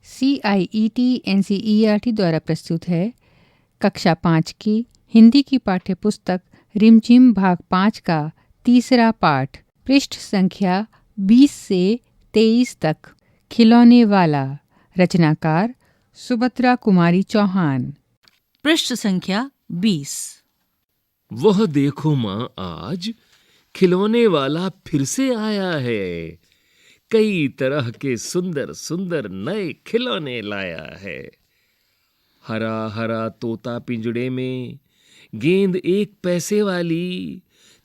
CIET NCERT द्वारा प्रस्तुत है कक्षा 5 की हिंदी की पाठ्यपुस्तक रिमझिम भाग 5 का तीसरा पाठ, पृष्ठ संख्या 20 से 23 तक। खिलौने वाला। रचनाकार सुभद्रा कुमारी चौहान। पृष्ठ संख्या 20। वह देखो माँ, आज खिलौने वाला फिर से आया है। कई तरह के सुंदर सुंदर नए खिलौने लाया है। हरा हरा तोता पिंजड़े में, गेंद 1 पैसे वाली,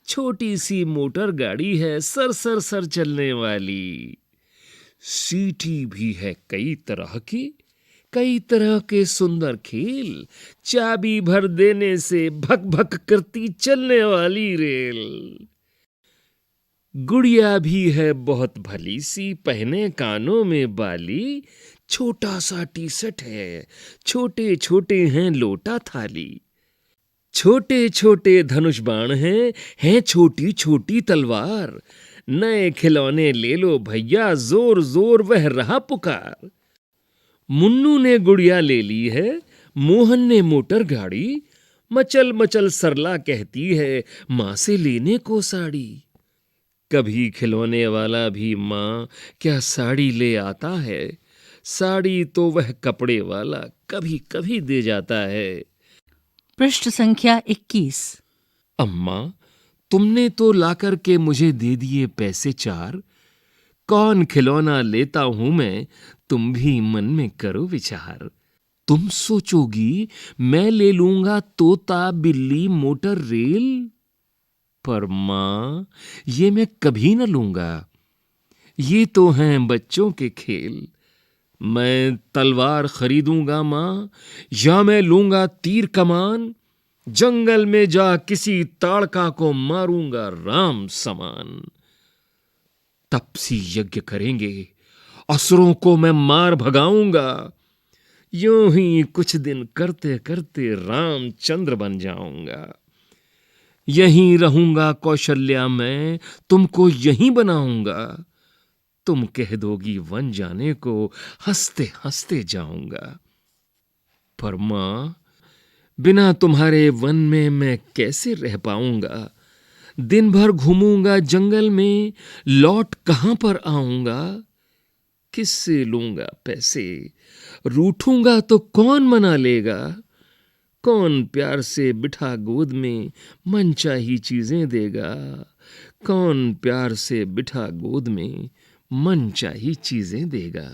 छोटी सी मोटर गाड़ी है सर सर सर चलने वाली। सीटी भी है कई तरह की, कई तरह के सुंदर खेल, चाबी भर देने से भक भक करती चलने वाली रेल। गुड़िया भी है बहुत भली सी, पहने कानों में बाली, छोटा सा टी शर्ट है, छोटे छोटे हैं लोटा थाली। छोटे छोटे धनुष बाण हैं छोटी छोटी तलवार। नए खिलौने ले लो भैया, जोर जोर वह रहा पुकार। मुन्नू ने गुड़िया ले ली है, मोहन ने मोटर गाड़ी, मचल मचल सरला कहती है माँ से लेने को साड़ी। कभी खिलौने वाला भी माँ क्या साड़ी ले आता है, साड़ी तो वह कपड़े वाला कभी कभी दे जाता है। पृष्ठ संख्या 21। अम्मा, तुमने तो लाकर के मुझे दे दिए पैसे 4, कौन खिलौना लेता हूं मैं, तुम भी मन में करो विचार। तुम सोचोगी मैं ले लूंगा तोता बिल्ली मोटर रेल, पर मां ये मैं कभी न लूंगा, ये तो हैं बच्चों के खेल। मैं तलवार खरीदूंगा मां, या मैं लूंगा तीर कमान, जंगल में जा किसी ताड़का को मारूंगा राम समान। तपसी यज्ञ करेंगे, असुरों को मैं मार भगाऊंगा, यूं ही कुछ दिन करते करते रामचंद्र बन जाऊंगा। यहीं रहूंगा कौशल्या मैं, तुमको यहीं बनाऊंगा, तुम कह दोगी वन जाने को, हंसते हंसते जाऊंगा। पर मां, बिना तुम्हारे वन में मैं कैसे रह पाऊंगा, दिन भर घूमूंगा जंगल में, लौट कहां पर आऊंगा। किससे लूंगा पैसे, रूठूंगा तो कौन मना लेगा, कौन प्यार से बिठा गोद में मनचाही चीजें देगा, कौन प्यार से बिठा गोद में मनचाही चीजें देगा।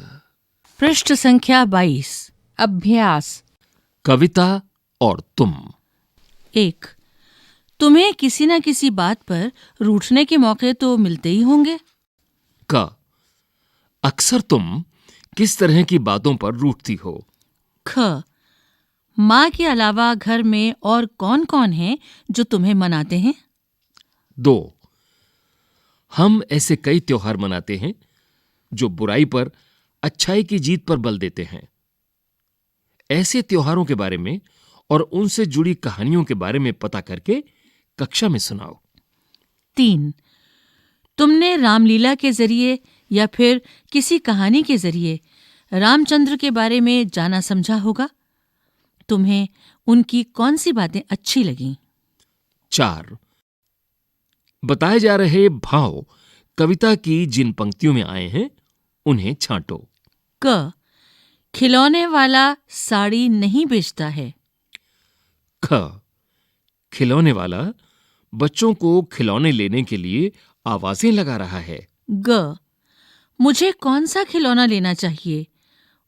पृष्ठ संख्या 22। अभ्यास। कविता और तुम। 1। तुम्हें किसी न किसी बात पर रूठने के मौके तो मिलते ही होंगे। क। अक्सर तुम किस तरह की बातों पर रूठती हो। ख। माँ के अलावा घर में और कौन कौन है जो तुम्हें मनाते हैं। 2। हम ऐसे कई त्योहार मनाते हैं जो बुराई पर अच्छाई की जीत पर बल देते हैं। ऐसे त्योहारों के बारे में और उनसे जुड़ी कहानियों के बारे में पता करके कक्षा में सुनाओ। 3। तुमने रामलीला के जरिए या फिर किसी कहानी के जरिए रामचंद्र के बारे में जाना समझा होगा। तुम्हें उनकी कौन सी बातें अच्छी लगीं। 4। बताए जा रहे भाव कविता की जिन पंक्तियों में आए हैं उन्हें छांटो। क। खिलौने वाला साड़ी नहीं बेचता है। ख। खिलौने वाला बच्चों को खिलौने लेने के लिए आवाजें लगा रहा है। ग। मुझे कौन सा खिलौना लेना चाहिए,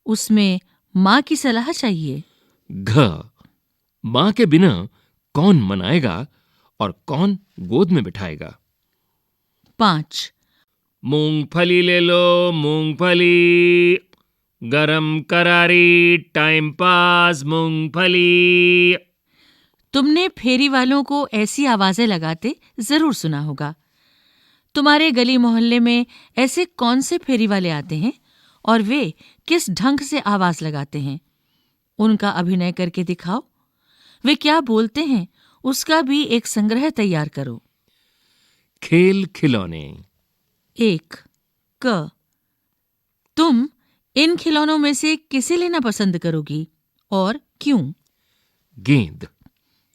उसमें माँ की सलाह चाहिए। घ। मां के बिना कौन मनाएगा और कौन गोद में बिठाएगा। 5। मूंगफली ले लो मूंगफली, गरम करारी टाइम पास मूंगफली। तुमने फेरी वालों को ऐसी आवाजें लगाते जरूर सुना होगा। तुम्हारे गली मोहल्ले में ऐसे कौन से फेरी वाले आते हैं और वे किस ढंग से आवाज लगाते हैं, उनका अभिनय करके दिखाओ। वे क्या बोलते हैं उसका भी एक संग्रह तैयार करो। खेल खिलौने। 1। क। तुम इन खिलौनों में से किसे लेना पसंद करोगी और क्यों? गेंद,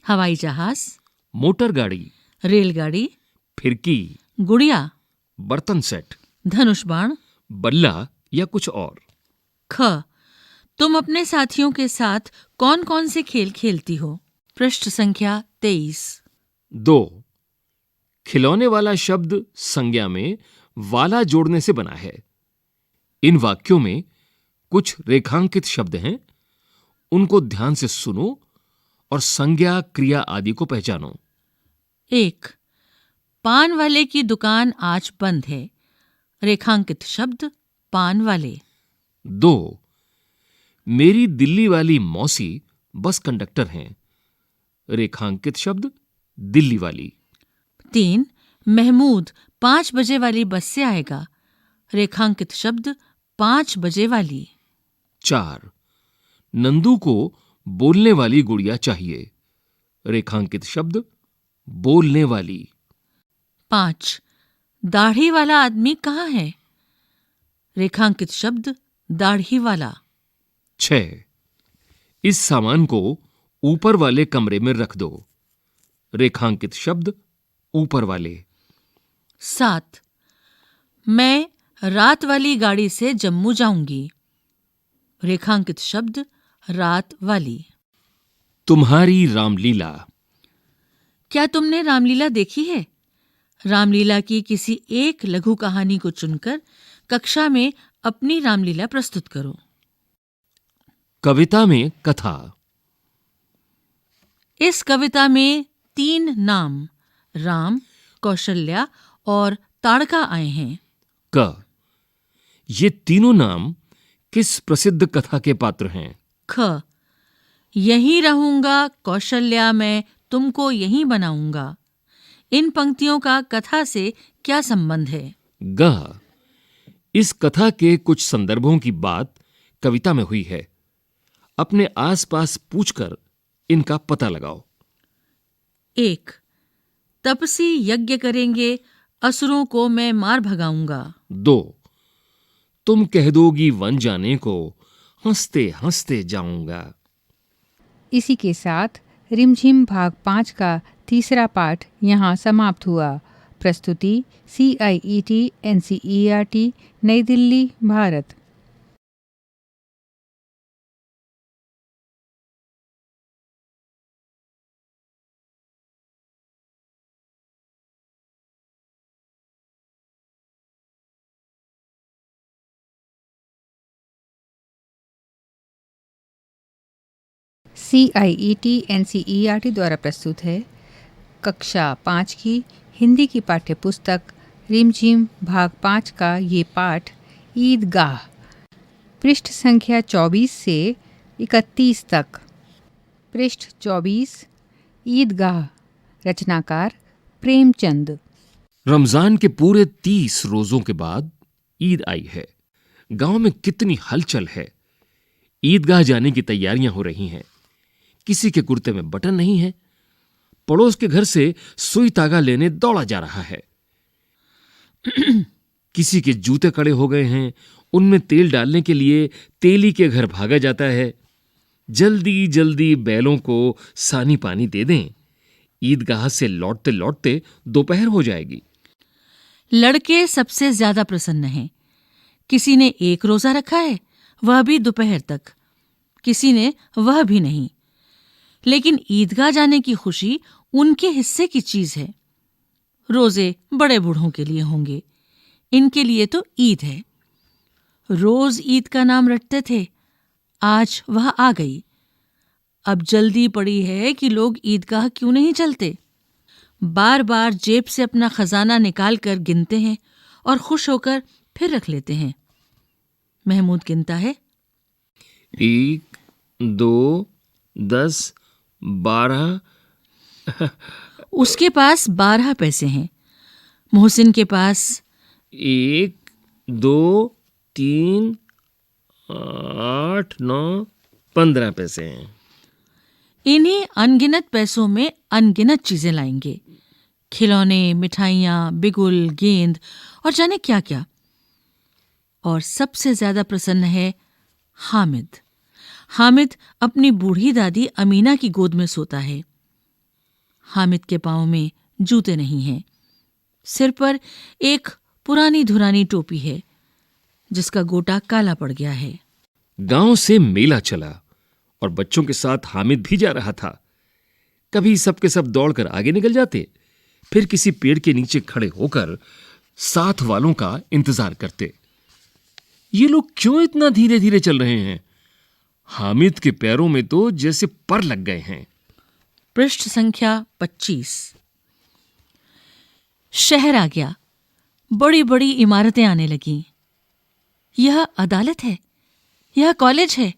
हवाई जहाज, मोटर गाड़ी, रेलगाड़ी, फिरकी, गुड़िया, बर्तन सेट, धनुष बाण। बल्ला या कुछ और। ख, तुम अपने साथियों के साथ कौन कौन से खेल खेलती हो? पृष्ठ संख्या 23। 2. खिलौने वाला शब्द संज्ञा में वाला जोड़ने से बना है। इन वाक्यों में कुछ रेखांकित शब्द हैं, उनको ध्यान से सुनो और संज्ञा, क्रिया आदि को पहचानो। 1. पान वाले की दुकान आज बंद है। रेखांकित शब्द पान वाले। 2. मेरी दिल्ली वाली मौसी बस कंडक्टर हैं। रेखांकित शब्द दिल्ली वाली। 3. महमूद 5 बजे वाली बस से आएगा। रेखांकित शब्द 5 बजे वाली। 4. नंदू को बोलने वाली गुड़िया चाहिए। रेखांकित शब्द बोलने वाली। 5. दाढ़ी वाला आदमी कहाँ है? रेखांकित शब्द दाढ़ी वाला। 6. इस सामान को ऊपर वाले कमरे में रख दो। रेखांकित शब्द ऊपर वाले। 7. मैं रात वाली गाड़ी से जम्मू जाऊंगी। रेखांकित शब्द रात वाली। तुम्हारी रामलीला। क्या तुमने रामलीला देखी है? रामलीला की किसी एक लघु कहानी को चुनकर कक्षा में अपनी रामलीला प्रस्तुत करो। कविता में कथा। इस कविता में 3 नाम राम, कौशल्या और ताड़का आए हैं। क, ये तीनों नाम किस प्रसिद्ध कथा के पात्र हैं? ख, यहीं रहूंगा कौशल्या, मैं तुमको यहीं बनाऊंगा। इन पंक्तियों का कथा से क्या संबंध है? ग, इस कथा के कुछ संदर्भों की बात कविता में हुई है। अपने आसपास पूछकर इनका पता लगाओ। 1. तपसी यज्ञ करेंगे, असुरों को मैं मार भगाऊंगा। 2. तुम कह दोगी वन जाने को, हंसते हंसते जाऊंगा। इसी के साथ रिमझिम भाग 5 का तीसरा पाठ यहाँ समाप्त हुआ। प्रस्तुति CIET NCERT नई दिल्ली, भारत। CIET NCERT द्वारा प्रस्तुत है कक्षा 5 की हिंदी की पाठ्य पुस्तक रिमझिम भाग 5 का ये पाठ ईदगाह, पृष्ठ संख्या 24 से 31 तक। पृष्ठ 24, ईदगाह। रचनाकार प्रेमचंद। रमजान के पूरे 30 रोजों के बाद ईद आई है। गांव में कितनी हलचल है। ईदगाह जाने की तैयारियां हो रही हैं। किसी के कुर्ते में बटन नहीं है। पड़ोस के घर से सुई तागा लेने दौड़ा जा रहा है। किसी के जूते कड़े हो गए हैं, उनमें तेल डालने के लिए तेली के घर भागा जाता है। जल्दी जल्दी बैलों को सानी पानी दे दें, ईदगाह से लौटते लौटते दोपहर हो जाएगी। लड़के सबसे ज्यादा प्रसन्न हैं। किसी ने 1 रोजा रखा है, वह भी दोपहर तक। किसी ने वह भी नहीं। लेकिन ईदगाह जाने की खुशी उनके हिस्से की चीज है। रोजे बड़े बूढ़ों के लिए होंगे, इनके लिए तो ईद है। रोज ईद का नाम रटते थे, आज वह आ गई। अब जल्दी पड़ी है कि लोग ईदगाह क्यों नहीं चलते। बार बार जेब से अपना खजाना निकाल कर गिनते हैं और खुश होकर फिर रख लेते हैं। महमूद गिनता है, 1, 2, 10, 12। उसके पास 12 पैसे हैं। मोहसिन के पास 1, 2, 3, 8, 9, 15 पैसे हैं। इन्हीं अनगिनत पैसों में अनगिनत चीजें लाएंगे। खिलौने, मिठाइयाँ, बिगुल, गेंद और जाने क्या क्या। और सबसे ज्यादा प्रसन्न है हामिद। हामिद अपनी बूढ़ी दादी अमीना की गोद में सोता है। हामिद के पांव में जूते नहीं हैं। सिर पर एक पुरानी धुरानी टोपी है जिसका गोटा काला पड़ गया है। गांव से मेला चला और बच्चों के साथ हामिद भी जा रहा था। कभी सब के सब दौड़कर आगे निकल जाते, फिर किसी पेड़ के नीचे खड़े होकर साथ वालों का इंतजार करते। ये लोग क्यों इतना धीरे धीरे चल रहे हैं? हामिद के पैरों में तो जैसे पर लग गए हैं। पृष्ठ संख्या 25। शहर आ गया। बड़ी बड़ी इमारतें आने लगीं। यह अदालत है, यह कॉलेज है,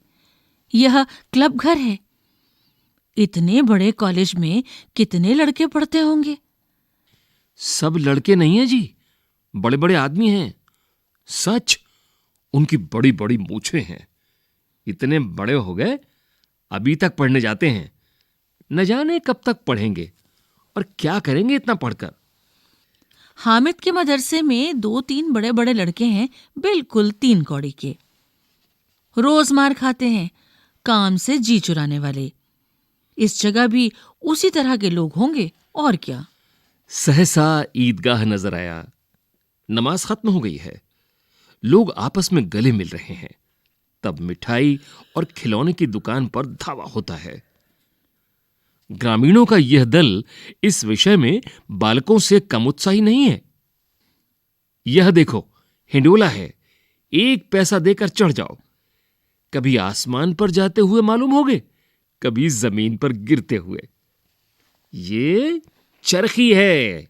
यह क्लब घर है। इतने बड़े कॉलेज में कितने लड़के पढ़ते होंगे? सब लड़के नहीं हैं जी, बड़े बड़े आदमी हैं। सच, उनकी बड़ी बड़ी मूछें हैं। इतने बड़े हो गए, अभी तक पढ़ने जाते हैं। न जाने कब तक पढ़ेंगे और क्या करेंगे इतना पढ़कर। हामिद के मदरसे में 2-3 बड़े बड़े लड़के हैं, बिल्कुल 3 कौड़ी के। रोज मार खाते हैं, काम से जी चुराने वाले। इस जगह भी उसी तरह के लोग होंगे, और क्या। सहसा ईदगाह नजर आया। नमाज खत्म हो गई है। लोग आपस में गले मिल रहे हैं। तब मिठाई और खिलौने की दुकान पर धावा होता है। ग्रामीणों का यह दल इस विषय में बालकों से कम उत्साही नहीं है। यह देखो, हिंडोला है, 1 पैसा देकर चढ़ जाओ। कभी आसमान पर जाते हुए मालूम होगे, कभी जमीन पर गिरते हुए। ये चरखी है।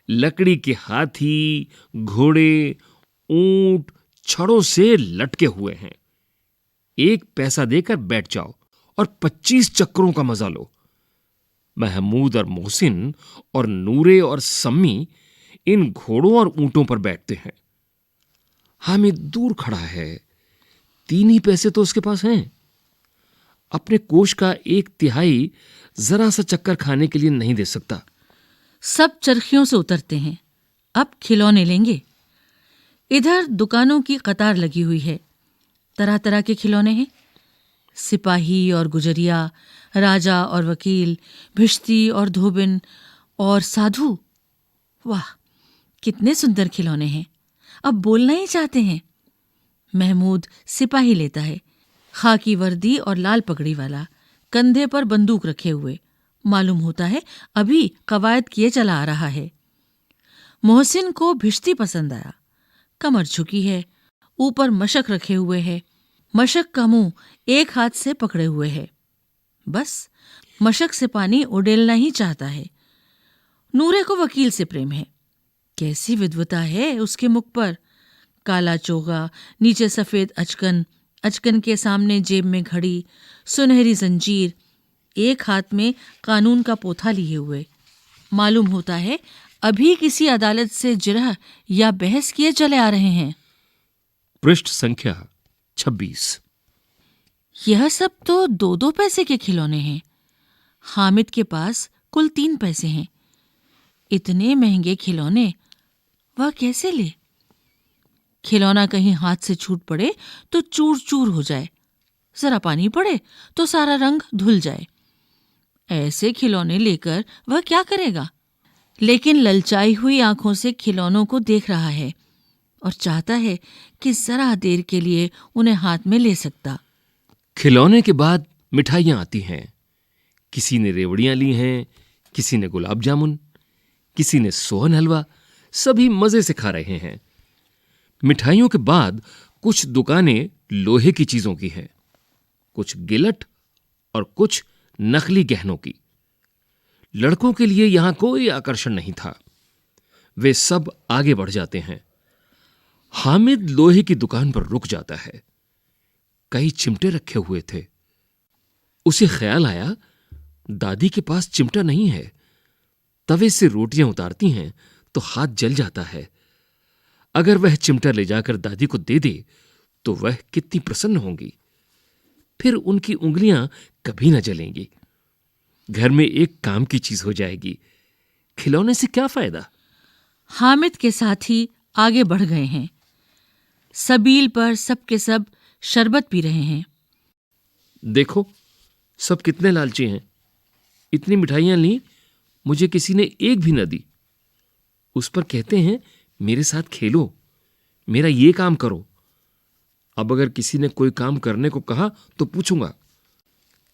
लकड़ी के हाथी, घोड़े, ऊंट छड़ों से लटके हुए हैं। 1 पैसा देकर बैठ जाओ और 25 चक्रों का मजा लो। महमूद और मोहसिन और नूरे और सम्मी इन घोड़ों और ऊंटों पर बैठते हैं। हामिद दूर खड़ा है। 3 ही पैसे तो उसके पास हैं। अपने कोष का 1/3 जरा सा चक्कर खाने के लिए नहीं दे सकता। सब चरखियों से उतरते हैं। अब खिलौने लेंगे। इधर दुकानों की कतार लगी हुई है। तरह तरह के खिलौने हैं। सिपाही और गुजरिया, राजा और वकील, भिश्ती और धोबिन और साधु। वाह, कितने सुंदर खिलौने हैं। अब बोलना ही चाहते हैं। महमूद सिपाही लेता है, खाकी वर्दी और लाल पगड़ी वाला, कंधे पर बंदूक रखे हुए। मालूम होता है अभी कवायद किए चला आ रहा है। मोहसिन को भिश्ती पसंद आया। कमर झुकी है, ऊपर मशक रखे हुए है। मशक का मुंह एक हाथ से पकड़े हुए है। बस मशक से पानी उड़ेलना ही चाहता है। नूरे को वकील से प्रेम है। कैसी विद्वता है उसके मुख पर। काला चोगा, नीचे सफेद अचकन, अचकन के सामने जेब में घड़ी, सुनहरी जंजीर, एक हाथ में कानून का पोथा लिए हुए। मालूम होता है अभी किसी अदालत से जिरह या बहस किए चले आ रहे हैं। पृष्ठ संख्या 26। यह सब तो 2-2 पैसे के खिलौने हैं। हामिद के पास कुल 3 पैसे हैं। इतने महंगे खिलौने वह कैसे ले? खिलौना कहीं हाथ से छूट पड़े तो चूर चूर हो जाए, जरा पानी पड़े तो सारा रंग धुल जाए। ऐसे खिलौने लेकर वह क्या करेगा? लेकिन ललचाई हुई आंखों से खिलौनों को देख रहा है और चाहता है कि जरा देर के लिए उन्हें हाथ में ले सकता। खिलौने के बाद मिठाइयां आती हैं। किसी ने रेवड़ियां ली हैं, किसी ने गुलाब जामुन, किसी ने सोहन हलवा। सभी मजे से खा रहे हैं। मिठाइयों के बाद कुछ दुकानें लोहे की चीजों की हैं, कुछ गिलट और कुछ नकली गहनों की। लड़कों के लिए यहां कोई आकर्षण नहीं था। वे सब आगे बढ़ जाते हैं। हामिद लोहे की दुकान पर रुक जाता है। कई चिमटे रखे हुए थे। उसे ख्याल आया, दादी के पास चिमटा नहीं है। तवे से रोटियां उतारती हैं तो हाथ जल जाता है। अगर वह चिमटा ले जाकर दादी को दे दे तो वह कितनी प्रसन्न होंगी। फिर उनकी उंगलियां कभी न जलेंगी। घर में एक काम की चीज हो जाएगी। खिलौने से क्या फायदा? हामिद के साथी आगे बढ़ गए हैं। सबील पर सब के सब शरबत पी रहे हैं। देखो, सब कितने लालची हैं। इतनी मिठाइयां ली, मुझे किसी ने एक भी न दी। उस पर कहते हैं मेरे साथ खेलो, मेरा ये काम करो। अब अगर किसी ने कोई काम करने को कहा तो पूछूंगा,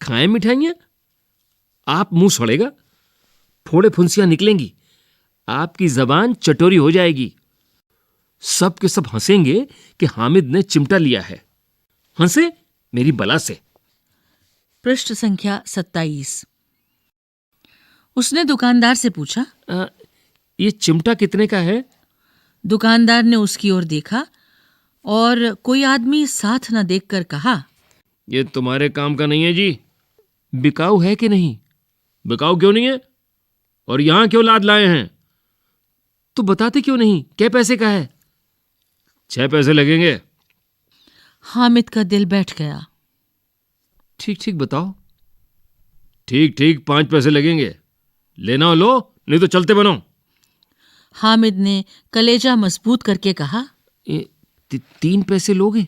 खाएं मिठाइयां? आप मुंह सड़ेगा, फोड़े फुंसियां निकलेंगी, आपकी जबान चटोरी हो जाएगी। सब के सब हंसेंगे कि हामिद ने चिमटा लिया है। हंसे मेरी बला से। पृष्ठ संख्या 27। उसने दुकानदार से पूछा, ये चिमटा कितने का है? दुकानदार ने उसकी ओर देखा और कोई आदमी साथ न देखकर कहा, ये तुम्हारे काम का नहीं है जी। बिकाऊ है कि नहीं? बिकाऊ क्यों नहीं है? और यहां क्यों लाद लाए हैं? तो बताते क्यों नहीं? क्या पैसे का है? 6 पैसे लगेंगे। हामिद का दिल बैठ गया। ठीक ठीक बताओ। ठीक ठीक 5 पैसे लगेंगे। लेना हो लो, नहीं तो चलते बनो। हामिद ने कलेजा मजबूत करके कहा, 3 पैसे लोगे?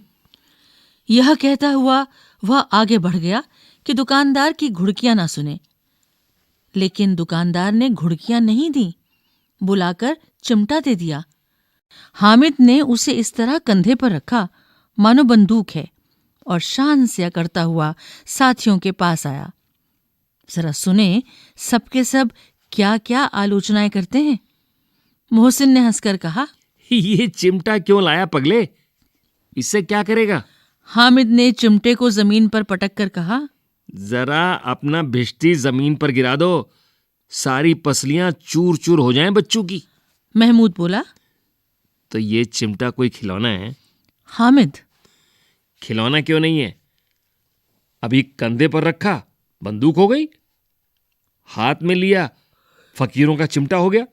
यह कहता हुआ वह आगे बढ़ गया कि दुकानदार की घुड़कियां ना सुने। लेकिन दुकानदार ने घुड़कियां नहीं दी, बुलाकर चिमटा दे दिया। हामिद ने उसे इस तरह कंधे पर रखा मानो बंदूक है और शान से अकड़ता हुआ साथियों के पास आया। जरा सुने सबके सब क्या क्या आलोचनाएं करते हैं। मोहसिन ने हंसकर कहा, ये चिमटा क्यों लाया पगले? इससे क्या करेगा? हामिद ने चिमटे को जमीन पर पटक कर कहा, जरा अपना भिश्ती जमीन पर गिरा दो, सारी पसलियां चूर चूर हो जाएं बच्चों की। महमूद बोला, तो ये चिमटा कोई खिलौना है? हामिद, खिलौना क्यों नहीं है? अभी कंधे पर रखा, बंदूक हो गई। हाथ में लिया, फकीरों का चिमटा हो गया।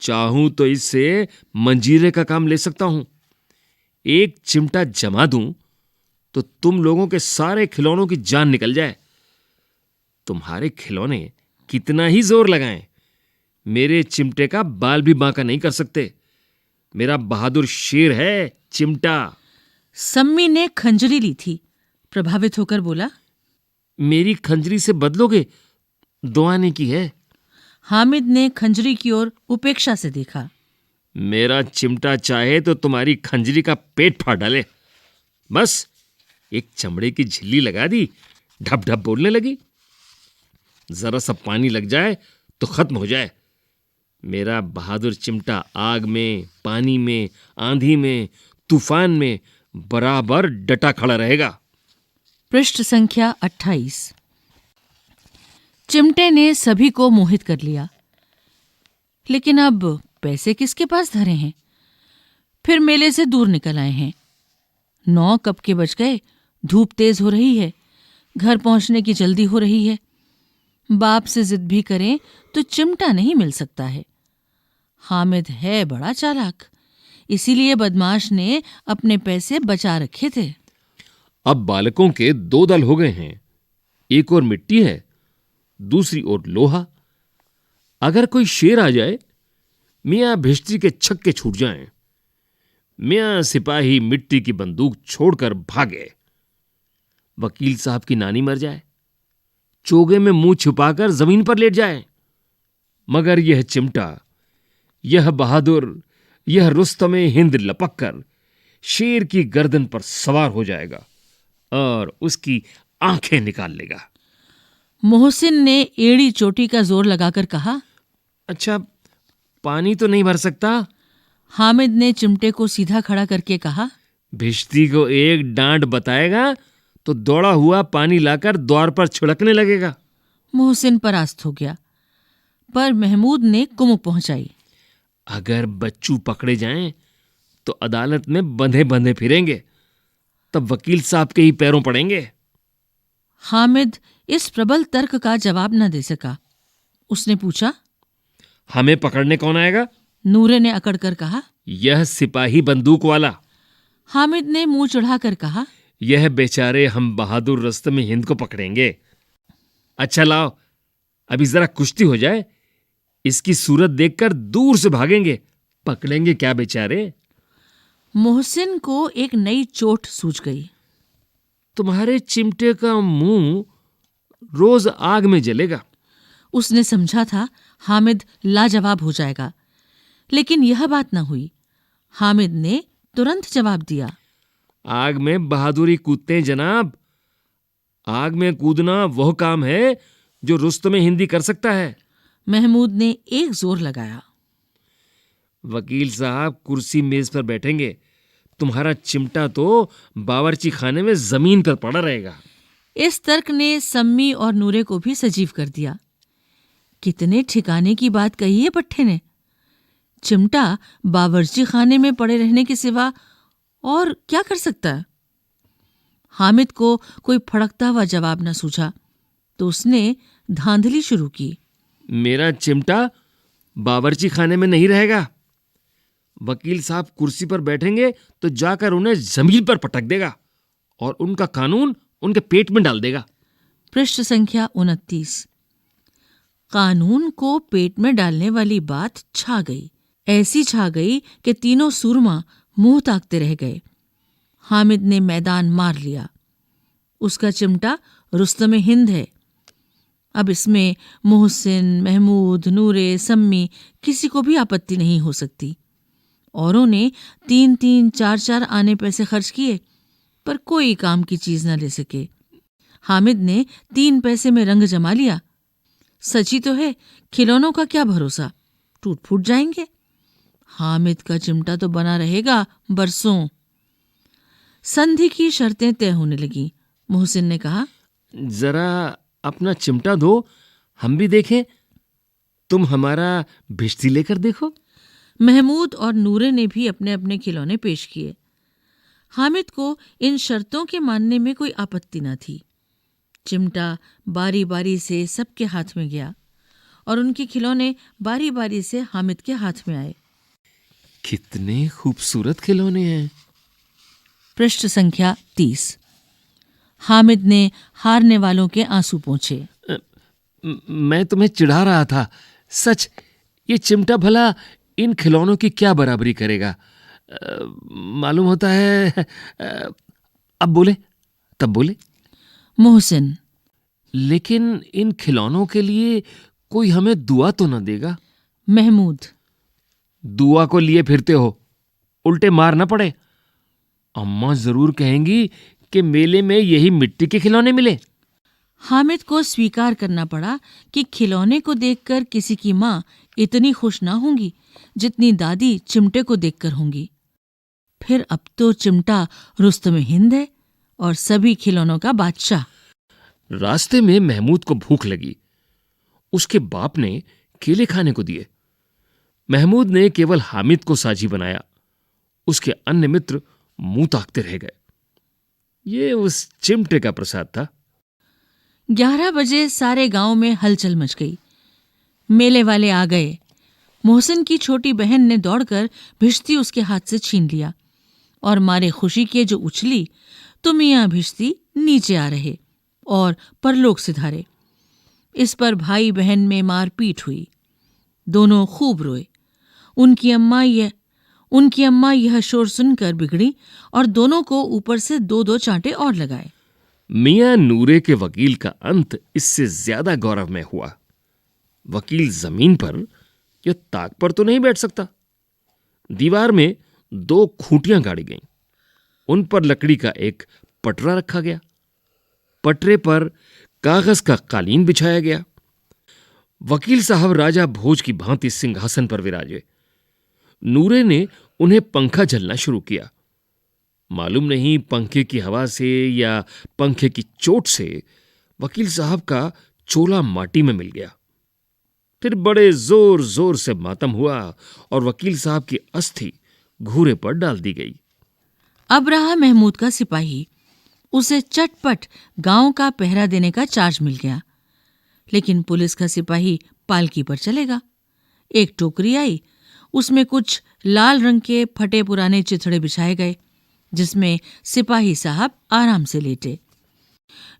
चाहूं तो इससे मंजीरे का काम ले सकता हूं। एक चिमटा जमा दूं तो तुम लोगों के सारे खिलौनों की जान निकल जाए। तुम्हारे खिलौने कितना ही जोर लगाएं, मेरे चिमटे का बाल भी बांका नहीं कर सकते। मेरा बहादुर शेर है चिमटा। सम्मी ने खंजरी ली थी। प्रभावित होकर बोला, मेरी खंजरी से बदलोगे? दो आने की है। हामिद ने खंजरी की ओर उपेक्षा से देखा। मेरा चिमटा चाहे तो तुम्हारी खंजरी का पेट फाड़ डाले। बस एक चमड़े की झिल्ली लगा दी, ढप ढप बोलने लगी। जरा सा पानी लग जाए तो खत्म हो जाए। मेरा बहादुर चिमटा आग में, पानी में, आंधी में, तूफान में बराबर डटा खड़ा रहेगा। पृष्ठ संख्या 28। चिमटे ने सभी को मोहित कर लिया। लेकिन अब पैसे किसके पास धरे हैं? फिर मेले से दूर निकल आए हैं। 9 कब के बज गए, धूप तेज हो रही है, घर पहुंचने की जल्दी हो रही है। बाप से जिद भी करें तो चिमटा नहीं मिल सकता है। हामिद है बड़ा चालाक, इसीलिए बदमाश ने अपने पैसे बचा रखे थे। अब बालकों के 2 दल हो गए हैं। एक ओर मिट्टी है, दूसरी ओर लोहा। अगर कोई शेर आ जाए, मियां भिश्ती के छक्के छूट जाएं। मियां सिपाही मिट्टी की बंदूक छोड़कर भागे। वकील साहब की नानी मर जाए, चोगे में मुंह छुपाकर जमीन पर लेट जाए। मगर यह चिमटा, यह बहादुर, यह रुस्तमे हिंद लपक कर शेर की गर्दन पर सवार हो जाएगा और उसकी आंखें निकाल लेगा। मोहसिन ने एड़ी चोटी का जोर लगाकर कहा, अच्छा, पानी तो नहीं भर सकता? हामिद ने चिमटे को सीधा खड़ा करके कहा, भिश्ती को एक डांट बताएगा तो दौड़ा हुआ पानी लाकर द्वार पर छिड़कने लगेगा। मोहसिन परास्त हो गया, पर महमूद ने कुमुक पहुंचाई। अगर बच्चू पकड़े जाएं तो अदालत में बंधे बंधे फिरेंगे, तब वकील साहब के ही पैरों पड़ेंगे। हामिद इस प्रबल तर्क का जवाब न दे सका। उसने पूछा, हमें पकड़ने कौन आएगा? नूरे ने अकड़कर कहा। यह सिपाही बंदूक वाला। हामिद ने मुंह चढ़ाकर कहा, यह बेचारे हम बहादुर रुस्तम हिंद को पकड़ेंगे। अच्छा लाओ, अभी जरा कुश्ती हो जाए, इसकी सूरत देखकर दूर से भागेंगे, पकड़ेंगे क्या बेचारे। मोहसिन को एक नई चोट सूझ गई। तुम्हारे चिमटे का मुंह रोज आग में जलेगा। उसने समझा था हामिद लाजवाब हो जाएगा, लेकिन यह बात न हुई। हामिद ने तुरंत जवाब दिया, आग में बहादुरी कूदते हैं जनाब। आग में कूदना वह काम है जो रुस्तमे हिंदी कर सकता है। महमूद ने एक जोर लगाया। वकील साहब कुर्सी मेज पर बैठेंगे, तुम्हारा चिमटा तो बावर्ची खाने में जमीन पर पड़ा रहेगा। इस तर्क ने सम्मी और नूरे को भी सजीव कर दिया। कितने ठिकाने की बात कही है पट्टे ने। चिमटा बावर्ची खाने में पड़े रहने के सिवा और क्या कर सकता है? हामिद को कोई फड़कता हुआ जवाब न सूझा, तो उसने धांधली शुरू की। मेरा चिमटा बावर्ची खाने में नहीं रहेगा। वकील साहब कुर्सी पर बैठेंगे तो जाकर उन्हें जमीन पर पटक देगा और उनका कानून उनके पेट में डाल देगा। पृष्ठ संख्या 29। कानून को पेट में डालने वाली बात छा गई। ऐसी छा गई कि तीनों सूरमा मुंह ताकते रह गए। हामिद ने मैदान मार लिया। उसका चिमटा रुस्तमे हिंद है। अब इसमें मोहसिन, महमूद, नूरे, सम्मी किसी को भी आपत्ति नहीं हो सकती। औरों ने 3-3, 4-4 आने पैसे खर्च किए, पर कोई काम की चीज न ले सके। हामिद ने 3 पैसे में रंग जमा लिया। सची तो है, खिलौनों का क्या भरोसा, टूट फूट जाएंगे। हामिद का चिमटा तो बना रहेगा बरसों। संधि की शर्तें तय होने लगीं। मोहसिन ने कहा, जरा अपना चिमटा दो, हम भी देखें। तुम हमारा भिश्ती लेकर देखो। महमूद और नूरे ने भी अपने अपने खिलौने पेश किए। हामिद को इन शर्तों के मानने में कोई आपत्ति न थी। चिमटा बारी बारी से सबके हाथ में गया और उनके खिलौने बारी बारी से हामिद के हाथ में आए। कितने खूबसूरत खिलौने हैं। पृष्ठ संख्या 30। हामिद ने हारने वालों के आंसू पोंछे। मैं तुम्हें चिढ़ा रहा था। सच, ये चिमटा भला इन खिलौनों की क्या बराबरी करेगा। मालूम होता है। अब बोले तब बोले। मोहसिन, लेकिन इन खिलौनों के लिए कोई हमें दुआ तो न देगा। महमूद, दुआ को लिए फिरते हो, उल्टे मार न पड़े। अम्मा जरूर कहेंगी कि मेले में यही मिट्टी के खिलौने मिले। हामिद को स्वीकार करना पड़ा कि खिलौने को देखकर किसी की माँ इतनी खुश ना होंगी जितनी दादी चिमटे को देखकर होंगी। फिर अब तो चिमटा रुस्तमे हिंद है और सभी खिलौनों का बादशाह। रास्ते में महमूद को भूख लगी। उसके बाप ने केले खाने को दिए। महमूद ने केवल हामिद को साझी बनाया। उसके अन्य मित्र मुंह ताकते रह गए। ये उस चिमटे का प्रसाद था। 11 बजे सारे गांव में हलचल मच गई। मेले वाले आ गए। मोहसिन की छोटी बहन ने दौड़कर भिश्ती उसके हाथ से छीन लिया और मारे खुशी के जो उछली तो मियां भिश्ती नीचे आ रहे और परलोक सिधारे। इस पर भाई बहन में मारपीट हुई। दोनों खूब रोए। उनकी अम्मा यह शोर सुनकर बिगड़ी और दोनों को ऊपर से 2-2 चांटे और लगाए। मियां नूरे के वकील का अंत इससे ज्यादा गौरवमय हुआ। वकील जमीन पर या ताक पर तो नहीं बैठ सकता। दीवार में 2 खूंटियां गाड़ी गईं। उन पर लकड़ी का एक पटरा रखा गया। पटरे पर कागज का कालीन बिछाया गया। वकील साहब राजा भोज की भांति सिंहासन पर विराजे। नूरे ने उन्हें पंखा झलना शुरू किया। मालूम नहीं पंखे की हवा से या पंखे की चोट से वकील साहब का चोला माटी में मिल गया। फिर बड़े जोर जोर से मातम हुआ और वकील साहब की अस्थि घूरे पर डाल दी गई। अब रहा महमूद का सिपाही। उसे चटपट गांव का पहरा देने का चार्ज मिल गया। लेकिन पुलिस का सिपाही पालकी पर चलेगा। एक टोकरी आई, उसमें कुछ लाल रंग के फटे पुराने चिथड़े बिछाए गए, जिसमें सिपाही साहब आराम से लेटे।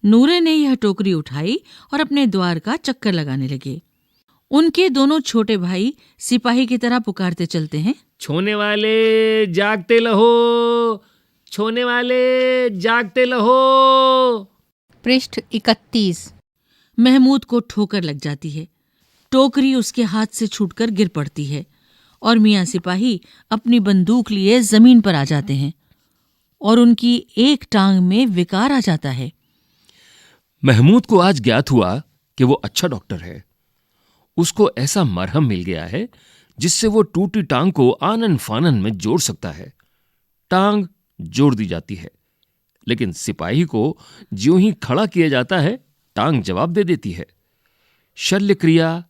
नूरे ने यह टोकरी उठाई और अपने द्वार का चक्कर लगाने लगे। उनके दोनों छोटे भाई सिपाही की तरह पुकारते चलते हैं। छोने वाले जागते लहो, छोने वाले जागते लहो। पृष्ठ 31। महमूद को ठोकर लग जाती है। टोकरी उसके हाथ से छूटकर गिर पड़ती है और मियाँ सिपाही अपनी बंदूक लिए जमीन पर आ जाते हैं और उनकी एक टांग में विकार आ जाता है। महमूद को आज ज्ञात हुआ कि वो अच्छा डॉक्टर है। उसको ऐसा मरहम मिल गया है जिससे वो टूटी टांग को आनन फानन में जोड़ सकता है। टांग जोड़ दी जाती है, लेकिन सिपाही को ज्यों ही खड़ा किया जाता है, टांग जवाब दे देती है। शल्य क्रिया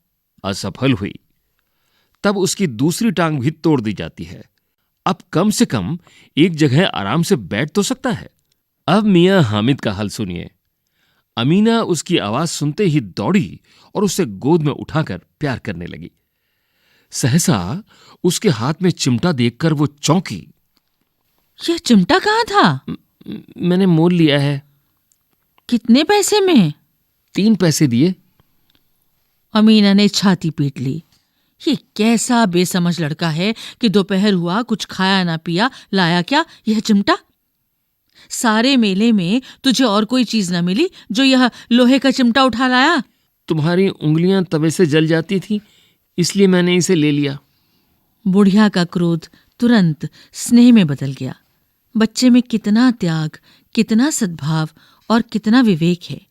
असफल हुई। तब उसकी दूसरी टांग भी तोड़ दी जाती है। अब कम से कम एक जगह आराम से बैठ तो सकता है। अब मियां हामिद का हाल सुनिए। अमीना उसकी आवाज सुनते ही दौड़ी और उसे गोद में उठाकर प्यार करने लगी। सहसा उसके हाथ में चिमटा देखकर वो चौंकी। यह चिमटा कहाँ था? मैंने मोल लिया है। कितने पैसे में? 3 पैसे दिए। अमीना ने छाती पीट ली। ये कैसा बेसमझ लड़का है कि दोपहर हुआ, कुछ खाया ना पिया, लाया क्या यह चिमटा? सारे मेले में तुझे और कोई चीज न मिली जो यह लोहे का चिमटा उठा लाया? तुम्हारी उंगलियां तवे से जल जाती थी, इसलिए मैंने इसे ले लिया। बुढ़िया का क्रोध तुरंत स्नेह में बदल गया। बच्चे में कितना त्याग, कितना सद्भाव और कितना विवेक है।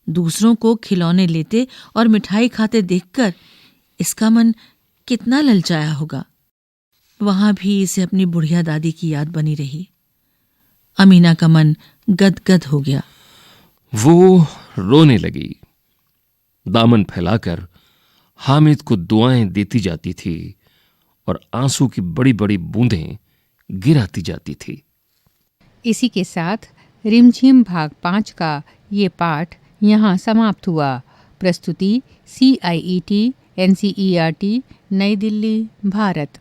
दूसरों को खिलौने लेते और मिठाई खाते देखकर इसका मन कितना ललचाया होगा। वहां भी इसे अपनी बुढ़िया दादी की याद बनी रही। अमीना का मन गदगद हो गया। वो रोने लगी। दामन फैलाकर हामिद को दुआएं देती जाती थी और आंसू की बड़ी बड़ी बूंदें गिराती जाती थी। इसी के साथ रिमझिम भाग 5 का ये पाठ यहाँ समाप्त हुआ। प्रस्तुति CIET NCERT नई दिल्ली, भारत।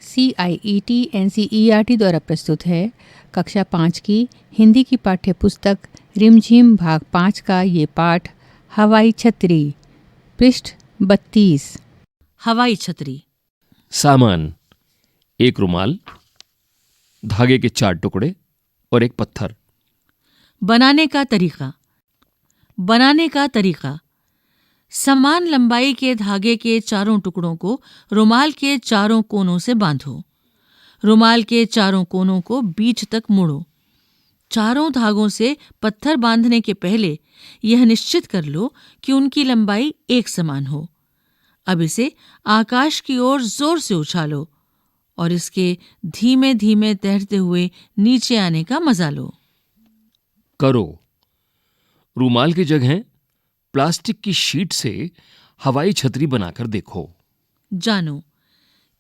CIET NCERT द्वारा प्रस्तुत है कक्षा 5 की हिंदी की पाठ्य पुस्तक रिमझिम भाग 5 का ये पाठ हवाई छतरी। पृष्ठ 32। हवाई छतरी। सामान: 1 रुमाल, धागे के 4 टुकड़े और 1 पत्थर। बनाने का तरीका। बनाने का तरीका: समान लंबाई के धागे के चारों टुकड़ों को रुमाल के चारों कोनों से बांधो। रुमाल के चारों कोनों को बीच तक मोड़ो। चारों धागों से पत्थर बांधने के पहले यह निश्चित कर लो कि उनकी लंबाई एक समान हो। अब इसे आकाश की ओर जोर से उछालो और इसके धीमे धीमे तैरते हुए नीचे आने का मजा लो। करो: रुमाल की जगह प्लास्टिक की शीट से हवाई छतरी बनाकर देखो। जानो,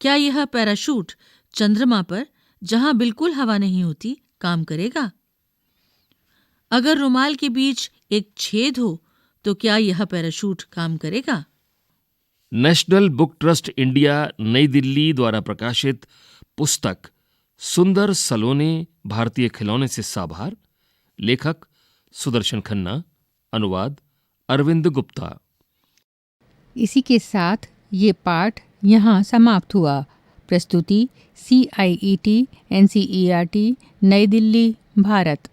क्या यह पैराशूट चंद्रमा पर, जहां बिल्कुल हवा नहीं होती, काम करेगा? अगर रुमाल के बीच एक छेद हो तो क्या यह पैराशूट काम करेगा? नेशनल बुक ट्रस्ट इंडिया नई दिल्ली द्वारा प्रकाशित पुस्तक सुंदर सलोने भारतीय खिलौने से साभार। लेखक सुदर्शन खन्ना। अनुवाद अरविंद गुप्ता। इसी के साथ ये पाठ यहाँ समाप्त हुआ। प्रस्तुति CIET NCERT नई दिल्ली, भारत।